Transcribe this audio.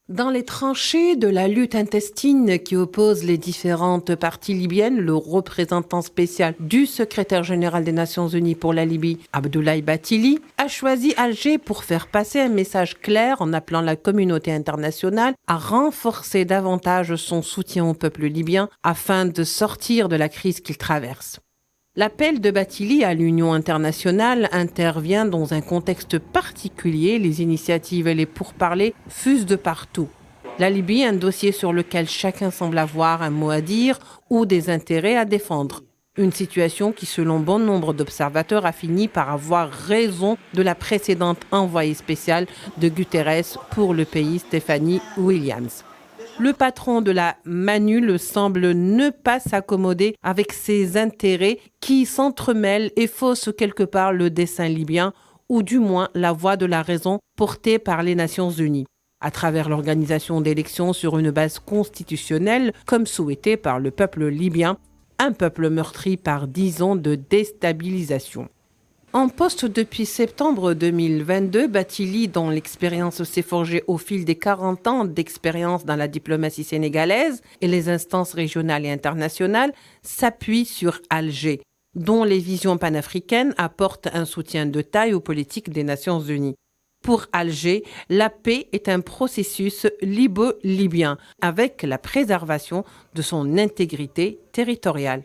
Dans les tranchées de la lutte intestine qui oppose les différentes parties libyennes, le représentant spécial du secrétaire général des Nations Unies pour la Libye, Abdoulaye Bathily, a choisi Alger pour faire passer un message clair en appelant la communauté internationale à renforcer davantage son soutien au peuple libyen afin de sortir de la crise qu'il traverse. L'appel de Bathily à l'Union internationale intervient dans un contexte particulier. Les initiatives et les pourparlers fusent de partout. La Libye, un dossier sur lequel chacun semble avoir un mot à dire ou des intérêts à défendre. Une situation qui, selon bon nombre d'observateurs, a fini par avoir raison de la précédente envoyée spéciale de Guterres pour le pays, Stephanie Williams. Le patron de la Manule semble ne pas s'accommoder avec ses intérêts qui s'entremêlent et faussent quelque part le dessein libyen, ou du moins la voix de la raison portée par les Nations Unies, à travers l'organisation d'élections sur une base constitutionnelle, comme souhaité par le peuple libyen, un peuple meurtri par 10 ans de déstabilisation. En poste depuis septembre 2022, Bathily, dont l'expérience s'est forgée au fil des 40 ans d'expérience dans la diplomatie sénégalaise et les instances régionales et internationales, s'appuie sur Alger, dont les visions panafricaines apportent un soutien de taille aux politiques des Nations Unies. Pour Alger, la paix est un processus libo-libyen avec la préservation de son intégrité territoriale.